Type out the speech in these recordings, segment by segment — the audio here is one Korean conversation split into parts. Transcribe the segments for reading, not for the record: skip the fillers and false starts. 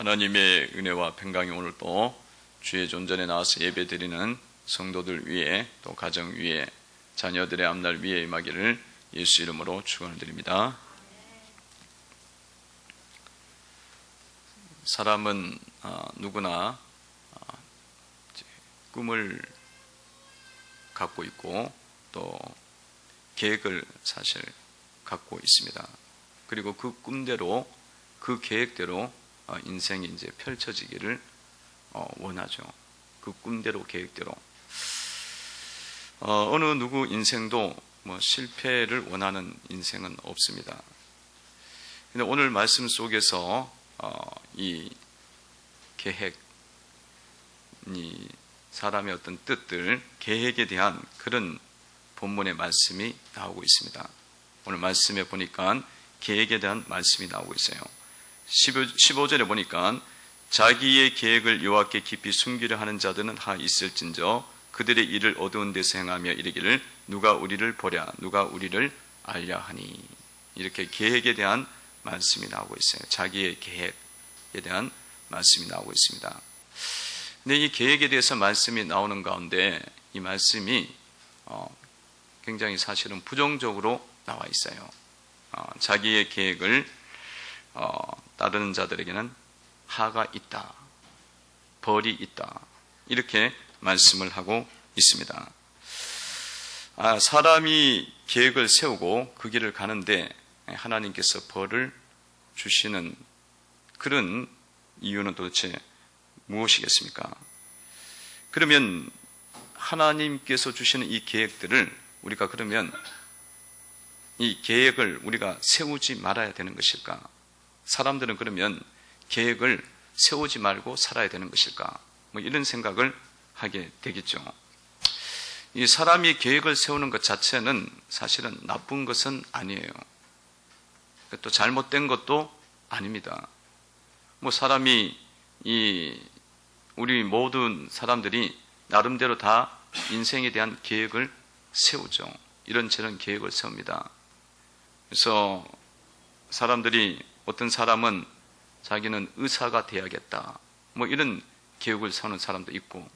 하나님의 은혜와 평강이 오늘 또 주의 존전에 나와서 예배드리는 성도들 위에, 또 가정 위에, 자녀들의 앞날 위에 임하기를 예수 이름으로 축원드립니다. 사람은 누구나 꿈을 갖고 있고 또 계획을 사실 갖고 있습니다. 그리고 그 꿈대로, 그 계획대로 인생이 이제 펼쳐지기를 원하죠. 그 꿈대로, 계획대로. 어느 누구 인생도 실패를 원하는 인생은 없습니다. 근데 오늘 말씀 속에서 이 계획, 이 사람의 어떤 뜻들, 계획에 대한 그런 본문의 말씀이 나오고 있습니다. 오늘 말씀에 보니까 계획에 대한 말씀이 나오고 있어요. 15절에 보니까 자기의 계획을 여호와께 깊이 숨기려 하는 자들은 하 있을진저 그들의 일을 어두운 데서 행하며 이르기를 누가 우리를 보랴, 누가 우리를 알랴 하니. 이렇게 계획에 대한 말씀이 나오고 있어요. 자기의 계획에 대한 말씀이 나오고 있습니다. 근데 이 계획에 대해서 말씀이 나오는 가운데 이 말씀이 굉장히 사실은 부정적으로 나와 있어요. 자기의 계획을 따르는 자들에게는 하가 있다, 벌이 있다, 이렇게 말씀을 하고 있습니다. 사람이 계획을 세우고 그 길을 가는데 하나님께서 벌을 주시는 그런 이유는 도대체 무엇이겠습니까? 그러면 하나님께서 주시는 이 계획들을 우리가 그러면 이 계획을 우리가 세우지 말아야 되는 것일까? 사람들은 그러면 계획을 세우지 말고 살아야 되는 것일까? 이런 생각을 하게 되겠죠. 이 사람이 계획을 세우는 것 자체는 사실은 나쁜 것은 아니에요. 또 잘못된 것도 아닙니다. 사람이 우리 모든 사람들이 나름대로 다 인생에 대한 계획을 세우죠. 이런저런 계획을 세웁니다. 그래서 사람들이, 어떤 사람은 자기는 의사가 돼야겠다, 이런 계획을 세우는 사람도 있고,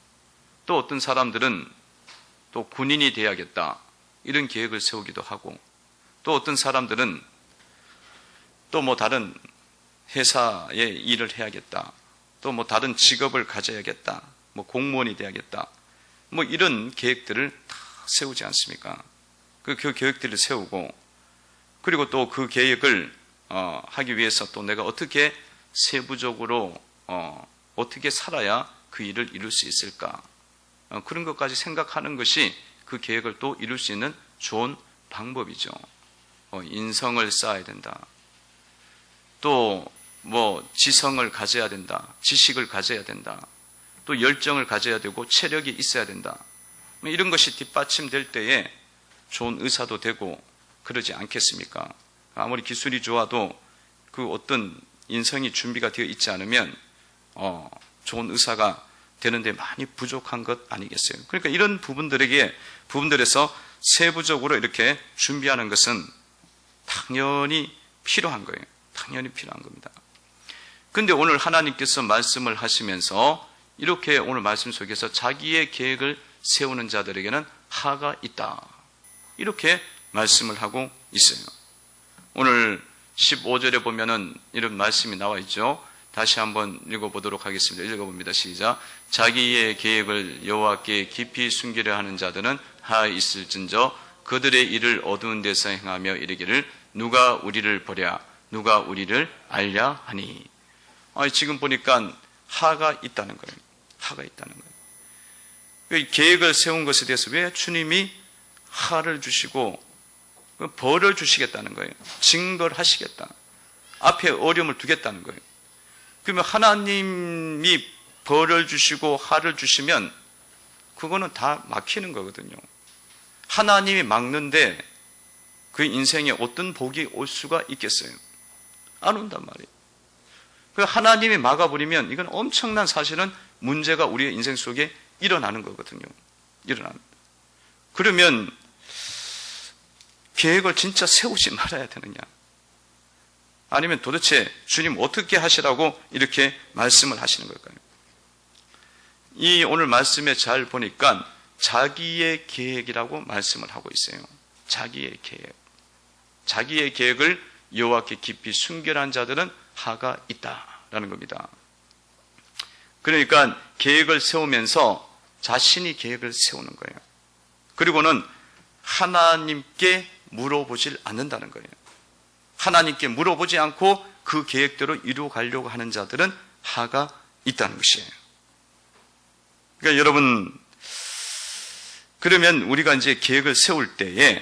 또 어떤 사람들은 또 군인이 돼야겠다, 이런 계획을 세우기도 하고, 또 어떤 사람들은 또 다른 회사에 일을 해야겠다, 또 다른 직업을 가져야겠다, 공무원이 돼야겠다, 이런 계획들을 다 세우지 않습니까? 그 계획들을 세우고, 그리고 또 그 계획을 하기 위해서 또 내가 어떻게 세부적으로 어떻게 살아야 그 일을 이룰 수 있을까? 그런 것까지 생각하는 것이 그 계획을 또 이룰 수 있는 좋은 방법이죠. 인성을 쌓아야 된다. 또 지성을 가져야 된다. 지식을 가져야 된다. 또 열정을 가져야 되고 체력이 있어야 된다. 이런 것이 뒷받침될 때에 좋은 의사도 되고 그러지 않겠습니까? 아무리 기술이 좋아도 그 어떤 인성이 준비가 되어 있지 않으면 좋은 의사가 되는데 많이 부족한 것 아니겠어요? 그러니까 이런 부분들에서 세부적으로 이렇게 준비하는 것은 당연히 필요한 거예요. 당연히 필요한 겁니다. 그런데 오늘 하나님께서 말씀을 하시면서 이렇게 오늘 말씀 속에서 자기의 계획을 세우는 자들에게는 하가 있다, 이렇게 말씀을 하고 있어요. 오늘 15절에 보면은 이런 말씀이 나와 있죠. 다시 한번 읽어보도록 하겠습니다. 읽어봅니다. 시작. 자기의 계획을 여호와께 깊이 숨기려 하는 자들은 하 있을진저 그들의 일을 어두운 데서 행하며 이르기를 누가 우리를 보랴, 누가 우리를 알랴 하니. 지금 보니까 하가 있다는 거예요. 하가 있다는 거예요. 계획을 세운 것에 대해서 왜 주님이 하를 주시고 벌을 주시겠다는 거예요. 증거를 하시겠다. 앞에 어려움을 두겠다는 거예요. 그러면 하나님이 벌을 주시고 하를 주시면 그거는 다 막히는 거거든요. 하나님이 막는데 그 인생에 어떤 복이 올 수가 있겠어요? 안 온단 말이에요. 하나님이 막아버리면 이건 엄청난 사실은 문제가 우리의 인생 속에 일어나는 거거든요. 일어납니다. 그러면 계획을 진짜 세우지 말아야 되느냐? 아니면 도대체 주님 어떻게 하시라고 이렇게 말씀을 하시는 걸까요? 이 오늘 말씀에 잘 보니까 자기의 계획이라고 말씀을 하고 있어요. 자기의 계획. 자기의 계획을 여호와께 깊이 순결한 자들은 하가 있다라는 겁니다. 그러니까 계획을 세우면서 자신이 계획을 세우는 거예요. 그리고는 하나님께 물어보질 않는다는 거예요. 하나님께 물어보지 않고 그 계획대로 이루어가려고 하는 자들은 하가 있다는 것이에요. 그러니까 여러분, 그러면 우리가 이제 계획을 세울 때에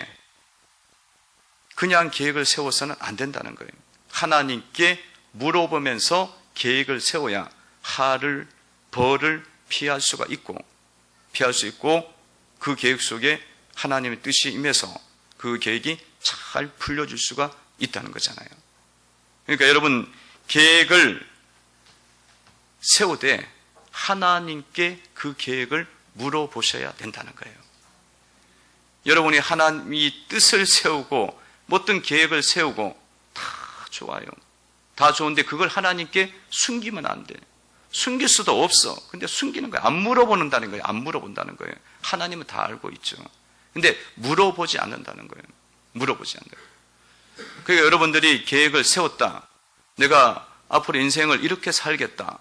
그냥 계획을 세워서는 안 된다는 거예요. 하나님께 물어보면서 계획을 세워야 하를, 벌을 피할 수 있고 그 계획 속에 하나님의 뜻이 임해서 그 계획이 잘 풀려질 수가 있다는 거잖아요. 그러니까 여러분, 계획을 세우되 하나님께 그 계획을 물어보셔야 된다는 거예요. 여러분이 하나님이 뜻을 세우고 어떤 계획을 세우고 다 좋아요. 다 좋은데 그걸 하나님께 숨기면 안 돼. 숨길 수도 없어. 근데 숨기는 거예요. 안 물어보는다는 거예요. 안 물어본다는 거예요. 하나님은 다 알고 있죠. 근데 물어보지 않는다는 거예요. 물어보지 않는다. 그러니까 여러분들이 계획을 세웠다. 내가 앞으로 인생을 이렇게 살겠다.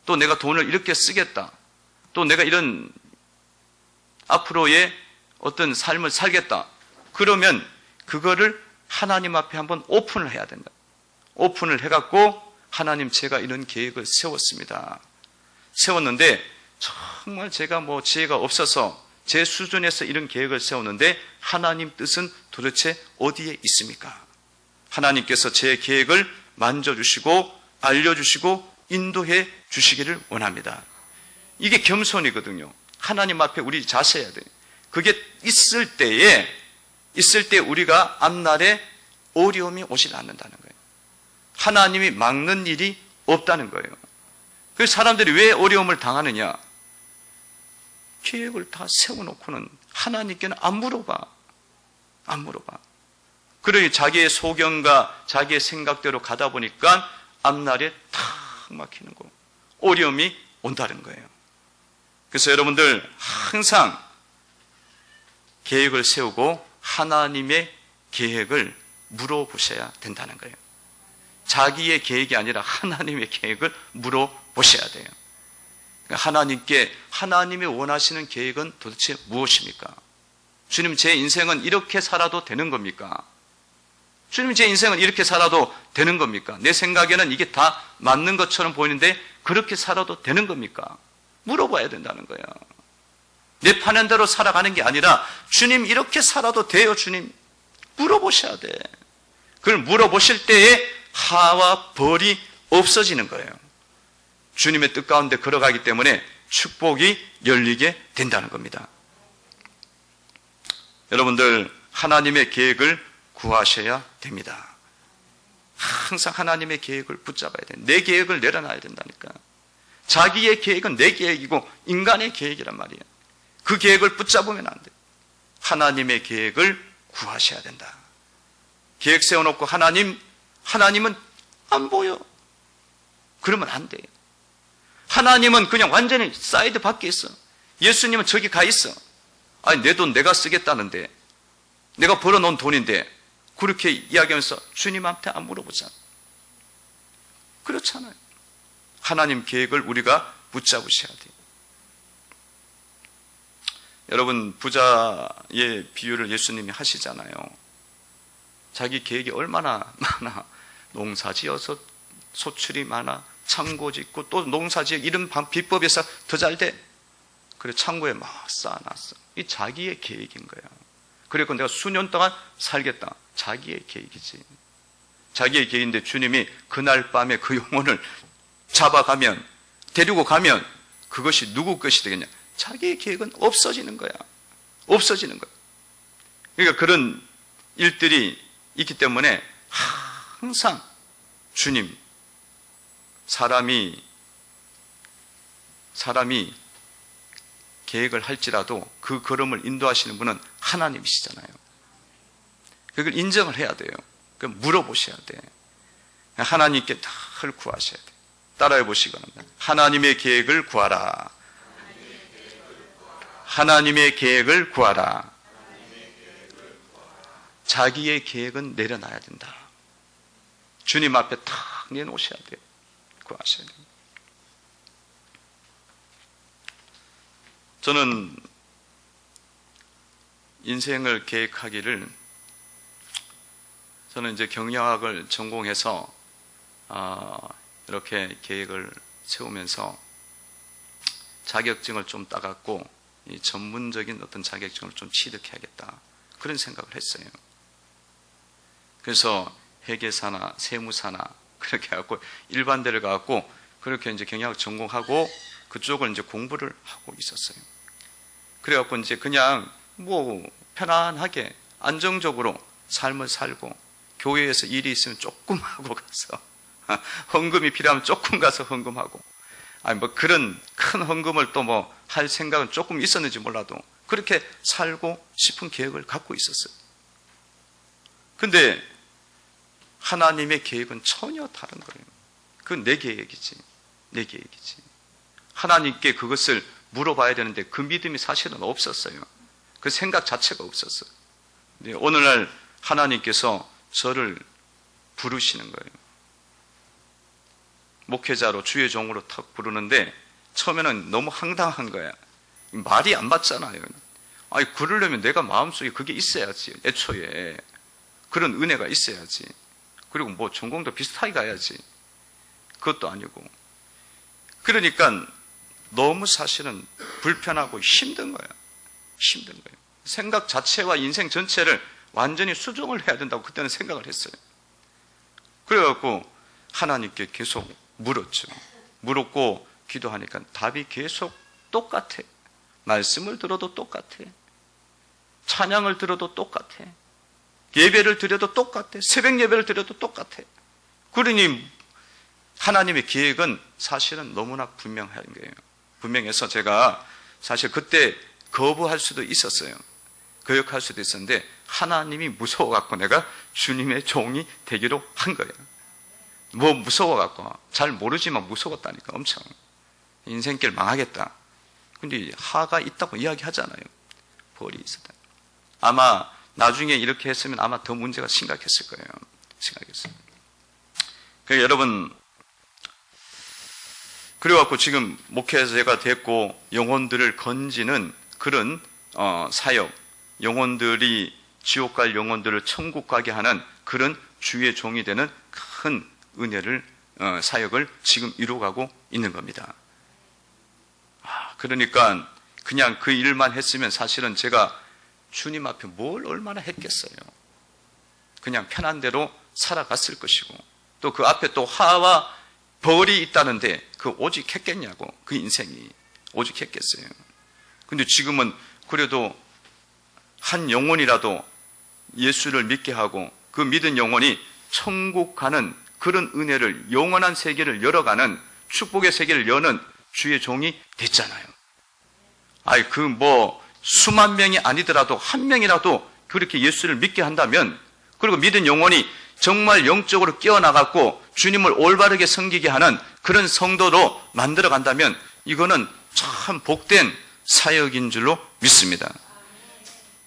또 내가 돈을 이렇게 쓰겠다. 또 내가 이런 앞으로의 어떤 삶을 살겠다. 그러면 그거를 하나님 앞에 한번 오픈을 해야 된다. 오픈을 해갖고 하나님, 제가 이런 계획을 세웠습니다. 세웠는데 정말 제가 지혜가 없어서 제 수준에서 이런 계획을 세웠는데 하나님 뜻은 도대체 어디에 있습니까? 하나님께서 제 계획을 만져주시고 알려주시고 인도해 주시기를 원합니다. 이게 겸손이거든요. 하나님 앞에 우리 자세해야 돼요. 그게 있을 때 우리가 앞날에 어려움이 오질 않는다는 거예요. 하나님이 막는 일이 없다는 거예요. 그래서 사람들이 왜 어려움을 당하느냐? 계획을 다 세워놓고는 하나님께는 안 물어봐. 그러니 자기의 소견과 자기의 생각대로 가다 보니까 앞날에 탁 막히는 거, 어려움이 온다는 거예요. 그래서 여러분들 항상 계획을 세우고 하나님의 계획을 물어보셔야 된다는 거예요. 자기의 계획이 아니라 하나님의 계획을 물어보셔야 돼요. 하나님께 하나님이 원하시는 계획은 도대체 무엇입니까? 주님, 제 인생은 이렇게 살아도 되는 겁니까? 주님, 제 인생은 이렇게 살아도 되는 겁니까? 내 생각에는 이게 다 맞는 것처럼 보이는데 그렇게 살아도 되는 겁니까? 물어봐야 된다는 거예요. 내 파는 대로 살아가는 게 아니라 주님, 이렇게 살아도 돼요, 주님? 물어보셔야 돼. 그걸 물어보실 때에 하와 벌이 없어지는 거예요. 주님의 뜻 가운데 걸어가기 때문에 축복이 열리게 된다는 겁니다. 여러분들, 하나님의 계획을 구하셔야 됩니다. 항상 하나님의 계획을 붙잡아야 돼. 내 계획을 내려놔야 된다니까. 자기의 계획은 내 계획이고 인간의 계획이란 말이에요. 그 계획을 붙잡으면 안 돼. 하나님의 계획을 구하셔야 된다. 계획 세워놓고 하나님은 안 보여. 그러면 안 돼요. 하나님은 그냥 완전히 사이드 밖에 있어. 예수님은 저기 가 있어. 아니, 내 돈 내가 쓰겠다는데, 내가 벌어놓은 돈인데 그렇게 이야기하면서 주님한테 안 물어보잖아. 그렇잖아요. 하나님 계획을 우리가 붙잡으셔야 돼요. 여러분, 부자의 비유를 예수님이 하시잖아요. 자기 계획이 얼마나 많아. 농사지어서 소출이 많아. 창고 짓고 또 농사지어 이런 비법에서 더 잘 돼. 그래, 창고에 막 쌓아놨어. 이 자기의 계획인 거야. 그리고 내가 수년 동안 살겠다. 자기의 계획이지. 자기의 계획인데 주님이 그날 밤에 그 영혼을 잡아가면, 데리고 가면 그것이 누구 것이 되겠냐? 자기의 계획은 없어지는 거야. 없어지는 거야. 그러니까 그런 일들이 있기 때문에 항상 주님, 사람이 계획을 할지라도 그 걸음을 인도하시는 분은 하나님이시잖아요. 그걸 인정을 해야 돼요. 물어보셔야 돼. 하나님께 늘 구하셔야 돼요. 따라해 보시기 바랍니다. 하나님의 계획을 구하라. 하나님의 계획을 구하라. 자기의 계획은 내려놔야 된다. 주님 앞에 탁 내놓으셔야 돼요. 구하셔야 돼요. 저는 인생을 계획하기를, 저는 이제 경영학을 전공해서 이렇게 계획을 세우면서 자격증을 좀 따갖고 이 전문적인 어떤 자격증을 좀 취득해야겠다, 그런 생각을 했어요. 그래서 회계사나 세무사나 그렇게 해갖고 일반대를 가갖고 그렇게 이제 경영학 전공하고 그쪽을 이제 공부를 하고 있었어요. 그래갖고 이제 그냥 뭐 편안하게 안정적으로 삶을 살고, 교회에서 일이 있으면 조금 하고 가서 헌금이 필요하면 조금 가서 헌금하고, 아니 뭐 그런 큰 헌금을 또 뭐 할 생각은 조금 있었는지 몰라도 그렇게 살고 싶은 계획을 갖고 있었어요. 근데 하나님의 계획은 전혀 다른 거예요. 그건 내 계획이지, 내 계획이지. 하나님께 그것을 물어봐야 되는데 그 믿음이 사실은 없었어요. 그 생각 자체가 없었어요. 근데 오늘날 하나님께서 저를 부르시는 거예요. 목회자로 주의 종으로 탁 부르는데 처음에는 너무 황당한 거야. 말이 안 맞잖아요. 아니 그러려면 내가 마음속에 그게 있어야지. 애초에 그런 은혜가 있어야지. 그리고 뭐 전공도 비슷하게 가야지. 그것도 아니고. 그러니까 너무 사실은 불편하고 힘든 거야. 힘든 거예요. 생각 자체와 인생 전체를 완전히 수정을 해야 된다고 그때는 생각을 했어요. 그래갖고 하나님께 계속 물었죠. 물었고 기도하니까 답이 계속 똑같아. 말씀을 들어도 똑같아. 찬양을 들어도 똑같아. 예배를 드려도 똑같아. 새벽 예배를 드려도 똑같아. 그러니 하나님의 계획은 사실은 너무나 분명한 거예요. 분명해서 제가 사실 그때 거부할 수도 있었어요. 거역할 수도 있었는데 하나님이 무서워갖고 내가 주님의 종이 되기로 한 거예요. 뭐 무서워갖고, 잘 모르지만 무서웠다니까. 엄청 인생길 망하겠다. 근데 하가 있다고 이야기하잖아요. 벌이 있었다. 아마 나중에 이렇게 했으면 아마 더 문제가 심각했을 거예요. 심각했어요. 그러니까 여러분, 그래갖고 지금 목회자가 됐고 영혼들을 건지는 그런 사역, 영혼들이 지옥 갈 영혼들을 천국 가게 하는 그런 주의 종이 되는 큰 은혜를, 사역을 지금 이루어가고 있는 겁니다. 그러니까 그냥 그 일만 했으면 사실은 제가 주님 앞에 뭘 얼마나 했겠어요. 그냥 편한 대로 살아갔을 것이고, 또 그 앞에 또 하와 벌이 있다는데 그 오직 했겠냐고. 그 인생이 오직 했겠어요. 근데 지금은 그래도 한 영혼이라도 예수를 믿게 하고 그 믿은 영혼이 천국 가는 그런 은혜를, 영원한 세계를 열어가는, 축복의 세계를 여는 주의 종이 됐잖아요. 아이 그 뭐 수만 명이 아니더라도 한 명이라도 그렇게 예수를 믿게 한다면, 그리고 믿은 영혼이 정말 영적으로 깨어나갖고 주님을 올바르게 섬기게 하는 그런 성도로 만들어 간다면 이거는 참 복된 사역인 줄로 믿습니다.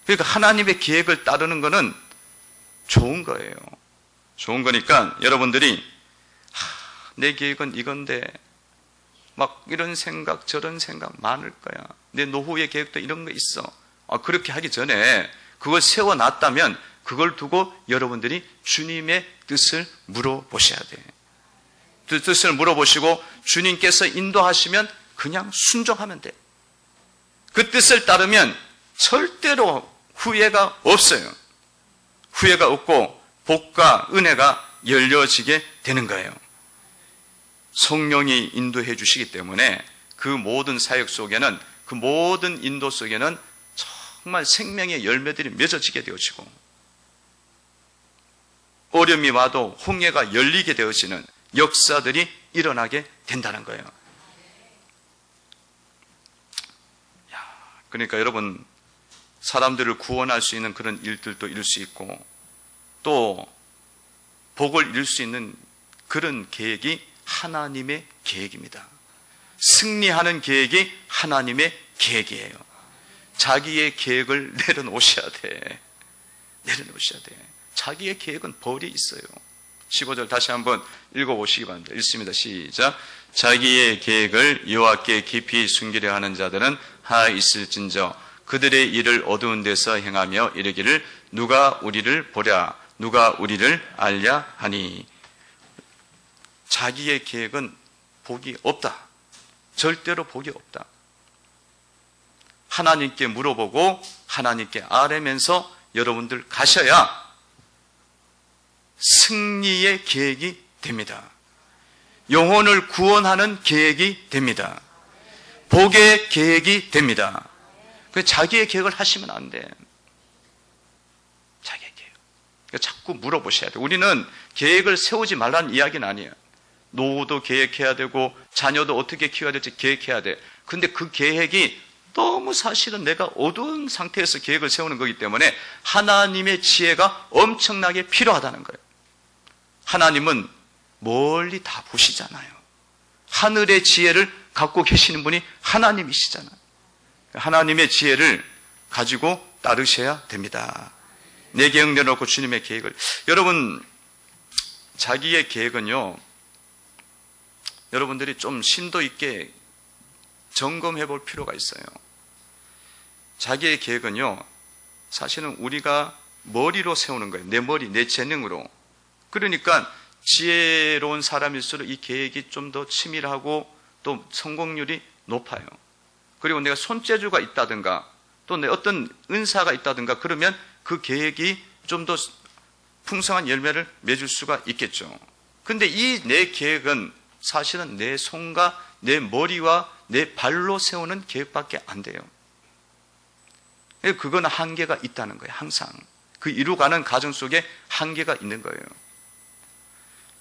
그러니까 하나님의 계획을 따르는 거는 좋은 거예요. 좋은 거니까 여러분들이 내 계획은 이건데 막 이런 생각 저런 생각 많을 거야. 내 노후의 계획도 이런 거 있어. 그렇게 하기 전에 그걸 세워놨다면 그걸 두고 여러분들이 주님의 뜻을 물어보셔야 돼. 뜻을 물어보시고 주님께서 인도하시면 그냥 순종하면 돼. 그 뜻을 따르면 절대로 후회가 없어요. 후회가 없고 복과 은혜가 열려지게 되는 거예요. 성령이 인도해 주시기 때문에 그 모든 사역 속에는, 그 모든 인도 속에는 정말 생명의 열매들이 맺어지게 되어지고, 어려움이 와도 홍해가 열리게 되어지는 역사들이 일어나게 된다는 거예요. 그러니까 여러분, 사람들을 구원할 수 있는 그런 일들도 이룰 수 있고, 또 복을 이룰 수 있는 그런 계획이 하나님의 계획입니다. 승리하는 계획이 하나님의 계획이에요. 자기의 계획을 내려놓으셔야 돼. 내려놓으셔야 돼. 자기의 계획은 벌이 있어요. 15절 다시 한번 읽어보시기 바랍니다. 읽습니다. 시작. 자기의 계획을 여호와께 깊이 숨기려 하는 자들은 하 있을진저 그들의 일을 어두운 데서 행하며 이르기를 누가 우리를 보랴 누가 우리를 알랴 하니. 자기의 계획은 복이 없다. 절대로 복이 없다. 하나님께 물어보고 하나님께 아뢰면서 여러분들 가셔야 승리의 계획이 됩니다. 영혼을 구원하는 계획이 됩니다. 복의 계획이 됩니다. 자기의 계획을 하시면 안 돼. 자기의 계획. 자꾸 물어보셔야 돼. 우리는 계획을 세우지 말라는 이야기는 아니에요. 노후도 계획해야 되고 자녀도 어떻게 키워야 될지 계획해야 돼. 근데 그 계획이 너무 사실은 내가 어두운 상태에서 계획을 세우는 거기 때문에 하나님의 지혜가 엄청나게 필요하다는 거예요. 하나님은 멀리 다 보시잖아요. 하늘의 지혜를 갖고 계시는 분이 하나님이시잖아요. 하나님의 지혜를 가지고 따르셔야 됩니다. 내 계획 내려놓고 주님의 계획을. 여러분, 자기의 계획은요, 여러분들이 좀 심도 있게 점검해 볼 필요가 있어요. 자기의 계획은요, 사실은 우리가 머리로 세우는 거예요. 내 머리, 내 재능으로. 그러니까 지혜로운 사람일수록 이 계획이 좀 더 치밀하고 또 성공률이 높아요. 그리고 내가 손재주가 있다든가 또 내 어떤 은사가 있다든가 그러면 그 계획이 좀 더 풍성한 열매를 맺을 수가 있겠죠. 근데 이 내 계획은 사실은 내 손과 내 머리와 내 발로 세우는 계획밖에 안 돼요. 그거는 한계가 있다는 거예요. 항상 그 이루어가는 과정 속에 한계가 있는 거예요.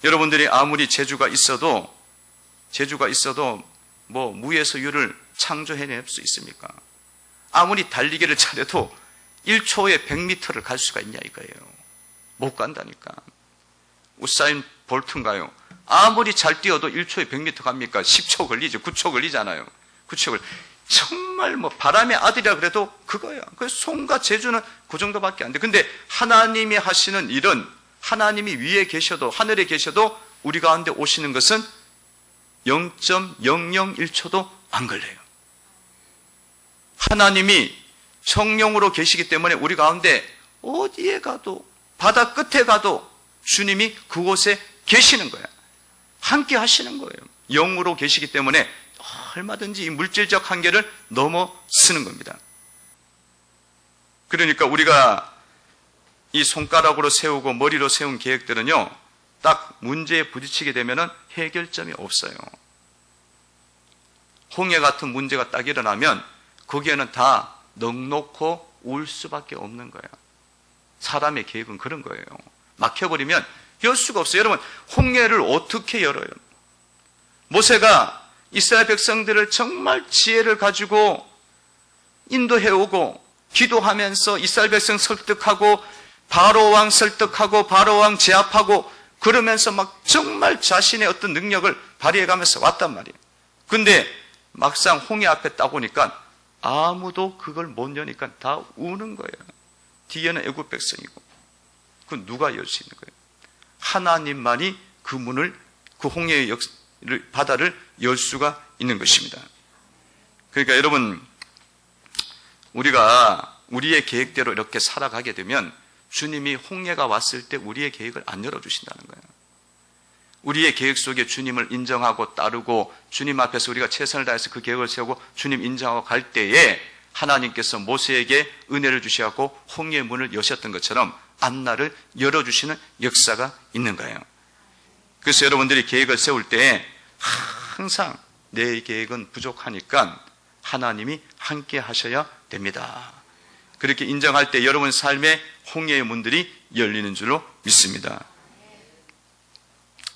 여러분들이 아무리 재주가 있어도 뭐 무에서 유를 창조해낼 수 있습니까? 아무리 달리기를 잘해도 1초에 100m를 갈 수가 있냐 이거예요. 못 간다니까. 우사인 볼트인가요? 아무리 잘 뛰어도 1초에 100m 갑니까? 10초 걸리죠. 9초 걸리잖아요. 9초 걸리. 정말 뭐 바람의 아들이라 그래도 그거예요. 그 손과 재주는 그 정도밖에 안 돼. 근데 하나님이 하시는 일은 하나님이 위에 계셔도 하늘에 계셔도 우리 가운데 오시는 것은 0.001초도 안 걸려요. 하나님이 성령으로 계시기 때문에 우리 가운데 어디에 가도 바다 끝에 가도 주님이 그곳에 계시는 거예요. 함께 하시는 거예요. 영으로 계시기 때문에 얼마든지 이 물질적 한계를 넘어서는 겁니다. 그러니까 우리가 이 손가락으로 세우고 머리로 세운 계획들은요, 딱 문제에 부딪히게 되면 해결점이 없어요. 홍해 같은 문제가 딱 일어나면 거기에는 다 넉넉고 울 수밖에 없는 거예요. 사람의 계획은 그런 거예요. 막혀버리면 열 수가 없어요. 여러분, 홍해를 어떻게 열어요? 모세가 이스라엘 백성들을 정말 지혜를 가지고 인도해오고 기도하면서 이스라엘 백성 설득하고 바로 왕 설득하고 바로 왕 제압하고 그러면서 막 정말 자신의 어떤 능력을 발휘해가면서 왔단 말이에요. 근데 막상 홍해 앞에 딱 오니까 아무도 그걸 못 여니까 다 우는 거예요. 뒤에는 애굽 백성이고. 그 누가 열 수 있는 거예요? 하나님만이 그 문을, 그 홍해의 바다를 열 수가 있는 것입니다. 그러니까 여러분, 우리가 우리의 계획대로 이렇게 살아가게 되면 주님이 홍해가 왔을 때 우리의 계획을 안 열어주신다는 거예요. 우리의 계획 속에 주님을 인정하고 따르고 주님 앞에서 우리가 최선을 다해서 그 계획을 세우고 주님 인정하고 갈 때에 하나님께서 모세에게 은혜를 주시고 홍해의 문을 여셨던 것처럼 앞날을 열어주시는 역사가 있는 거예요. 그래서 여러분들이 계획을 세울 때 항상 내 계획은 부족하니까 하나님이 함께 하셔야 됩니다. 그렇게 인정할 때 여러분 삶의 홍해의 문들이 열리는 줄로 믿습니다.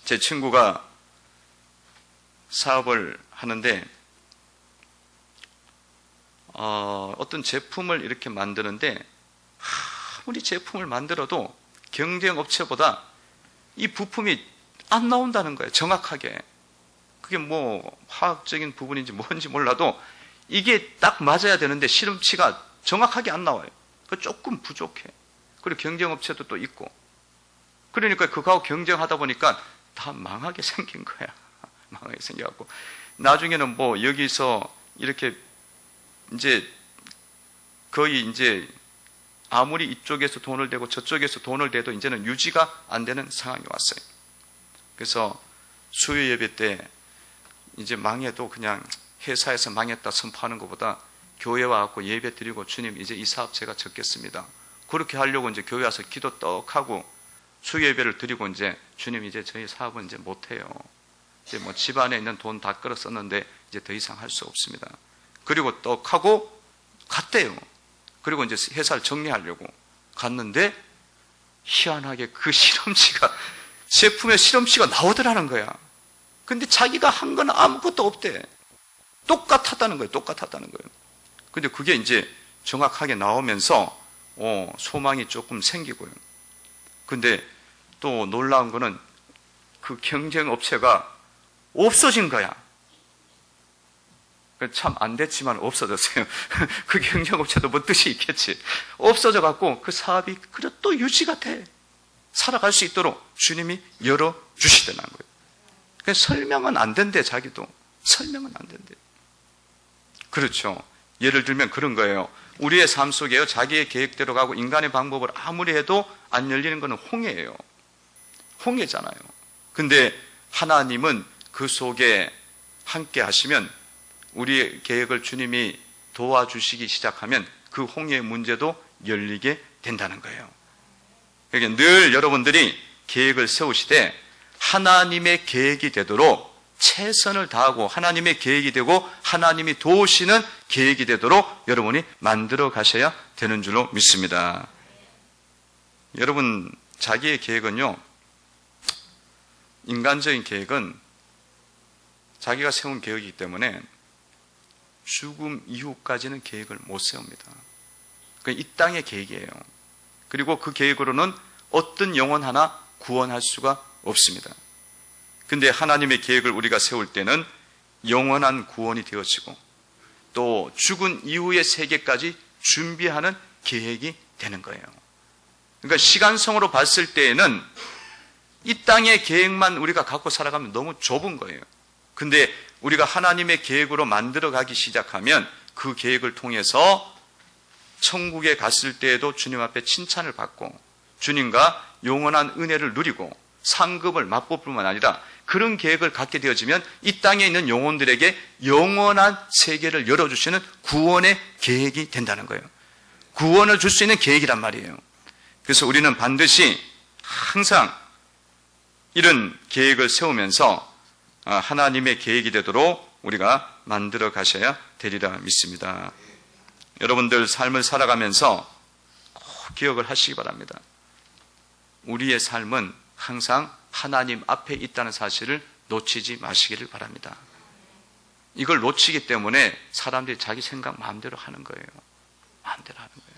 제 친구가 사업을 하는데 어떤 제품을 이렇게 만드는데 아무리 제품을 만들어도 경쟁 업체보다 이 부품이 안 나온다는 거예요. 정확하게. 그게 뭐 화학적인 부분인지 뭔지 몰라도 이게 딱 맞아야 되는데 실험치가 정확하게 안 나와요. 그 조금 부족해. 그리고 경쟁업체도 또 있고. 그러니까 그거하고 경쟁하다 보니까 다 망하게 생긴 거야. 망하게 생겨갖고 나중에는 뭐 여기서 이렇게 이제 거의 이제 아무리 이쪽에서 돈을 대고 저쪽에서 돈을 대도 이제는 유지가 안 되는 상황이 왔어요. 그래서 수요 예배 때 이제 망해도 그냥 회사에서 망했다 선포하는 것보다 교회 와갖고 예배 드리고 주님 이제 이 사업 제가 접겠습니다. 그렇게 하려고 이제 교회 와서 기도 떡 하고 수요 예배를 드리고 이제 주님 이제 저희 사업은 이제 못해요. 이제 뭐 집안에 있는 돈 다 끌어 썼는데 이제 더 이상 할 수 없습니다. 그리고 떡 하고 갔대요. 그리고 이제 회사를 정리하려고 갔는데 희한하게 그 실험치가 제품의 실험치가 나오더라는 거야. 근데 자기가 한 건 아무것도 없대. 똑같았다는 거예요. 똑같았다는 거예요. 근데 그게 이제 정확하게 나오면서 소망이 조금 생기고요. 근데 또 놀라운 거는 그 경쟁 업체가 없어진 거야. 참 안 됐지만 없어졌어요. 그 경쟁 업체도 뭐 뜻이 있겠지. 없어져 갖고 그 사업이 그래 또 유지가 돼. 살아갈 수 있도록 주님이 열어주시더라는 거예요. 그러니까 설명은 안 된대, 자기도. 설명은 안 된대. 그렇죠. 예를 들면 그런 거예요. 우리의 삶 속에요. 자기의 계획대로 가고 인간의 방법을 아무리 해도 안 열리는 것은 홍해예요. 홍해잖아요. 근데 하나님은 그 속에 함께 하시면 우리의 계획을 주님이 도와주시기 시작하면 그 홍해의 문제도 열리게 된다는 거예요. 그러니까 늘 여러분들이 계획을 세우시되 하나님의 계획이 되도록 최선을 다하고 하나님의 계획이 되고 하나님이 도우시는 계획이 되도록 여러분이 만들어 가셔야 되는 줄로 믿습니다. 여러분, 자기의 계획은요, 인간적인 계획은 자기가 세운 계획이기 때문에 죽음 이후까지는 계획을 못 세웁니다. 이 땅의 계획이에요. 그리고 그 계획으로는 어떤 영혼 하나 구원할 수가 없습니다. 근데 하나님의 계획을 우리가 세울 때는 영원한 구원이 되어지고 또 죽은 이후의 세계까지 준비하는 계획이 되는 거예요. 그러니까 시간성으로 봤을 때에는 이 땅의 계획만 우리가 갖고 살아가면 너무 좁은 거예요. 근데 우리가 하나님의 계획으로 만들어가기 시작하면 그 계획을 통해서 천국에 갔을 때에도 주님 앞에 칭찬을 받고 주님과 영원한 은혜를 누리고 상급을 맛볼 뿐만 아니라 그런 계획을 갖게 되어지면 이 땅에 있는 영혼들에게 영원한 세계를 열어주시는 구원의 계획이 된다는 거예요. 구원을 줄 수 있는 계획이란 말이에요. 그래서 우리는 반드시 항상 이런 계획을 세우면서 하나님의 계획이 되도록 우리가 만들어 가셔야 되리라 믿습니다. 여러분들 삶을 살아가면서 꼭 기억을 하시기 바랍니다. 우리의 삶은 항상 하나님 앞에 있다는 사실을 놓치지 마시기를 바랍니다. 이걸 놓치기 때문에 사람들이 자기 생각 마음대로 하는 거예요. 마음대로 하는 거예요.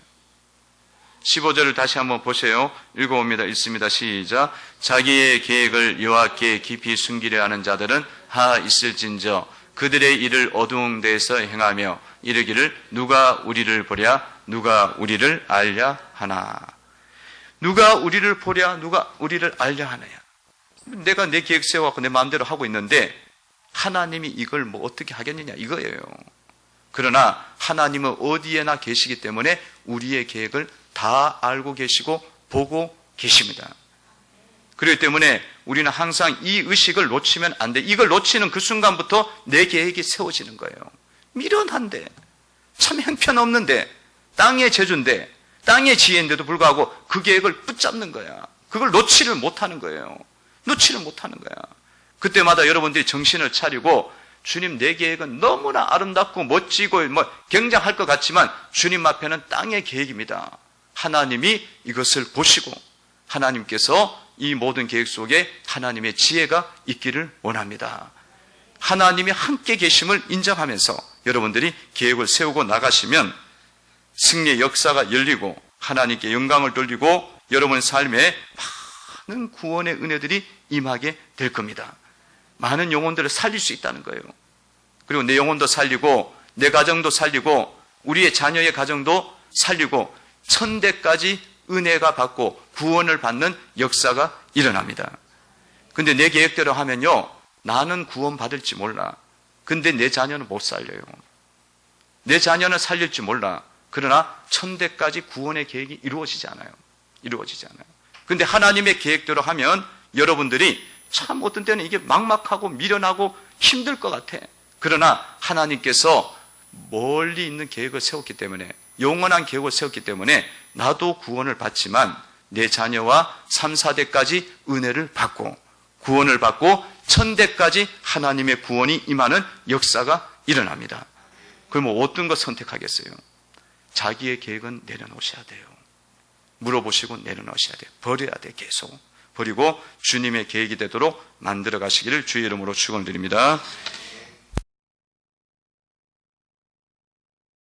15절을 다시 한번 보세요. 읽어봅니다. 읽습니다. 시작. 자기의 계획을 여호와께 깊이 숨기려 하는 자들은 하 있을진저 그들의 일을 어두운 데에서 행하며 이르기를 누가 우리를 보랴 누가 우리를 알랴 하나. 누가 우리를 보랴 누가 우리를 알랴 하나야. 내가 내 계획 세워갖고 내 마음대로 하고 있는데 하나님이 이걸 뭐 어떻게 하겠느냐 이거예요. 그러나 하나님은 어디에나 계시기 때문에 우리의 계획을 다 알고 계시고 보고 계십니다. 그렇기 때문에 우리는 항상 이 의식을 놓치면 안 돼. 이걸 놓치는 그 순간부터 내 계획이 세워지는 거예요. 미련한데 참 형편없는데 땅의 재주인데 땅의 지혜인데도 불구하고 그 계획을 붙잡는 거야. 그걸 놓지를 못하는 거예요. 놓지를 못하는 거야. 그때마다 여러분들이 정신을 차리고 주님 내 계획은 너무나 아름답고 멋지고 굉장할 것 같지만 주님 앞에는 땅의 계획입니다. 하나님이 이것을 보시고 하나님께서 이 모든 계획 속에 하나님의 지혜가 있기를 원합니다. 하나님이 함께 계심을 인정하면서 여러분들이 계획을 세우고 나가시면 승리의 역사가 열리고 하나님께 영광을 돌리고 여러분 삶에 많은 구원의 은혜들이 임하게 될 겁니다. 많은 영혼들을 살릴 수 있다는 거예요. 그리고 내 영혼도 살리고 내 가정도 살리고 우리의 자녀의 가정도 살리고 천대까지 은혜가 받고 구원을 받는 역사가 일어납니다. 근데 내 계획대로 하면요, 나는 구원 받을지 몰라. 근데 내 자녀는 못 살려요. 내 자녀는 살릴지 몰라. 그러나 천대까지 구원의 계획이 이루어지지 않아요. 이루어지지 않아요. 근데 하나님의 계획대로 하면 여러분들이 참 어떤 때는 이게 막막하고 미련하고 힘들 것 같아. 그러나 하나님께서 멀리 있는 계획을 세웠기 때문에, 영원한 계획을 세웠기 때문에 나도 구원을 받지만 내 자녀와 3, 4대까지 은혜를 받고 구원을 받고 천대까지 하나님의 구원이 임하는 역사가 일어납니다. 그러면 어떤 거 선택하겠어요? 자기의 계획은 내려놓으셔야 돼요. 물어보시고 내려놓으셔야 돼요. 버려야 돼. 계속 버리고 주님의 계획이 되도록 만들어 가시기를 주의 이름으로 축원드립니다.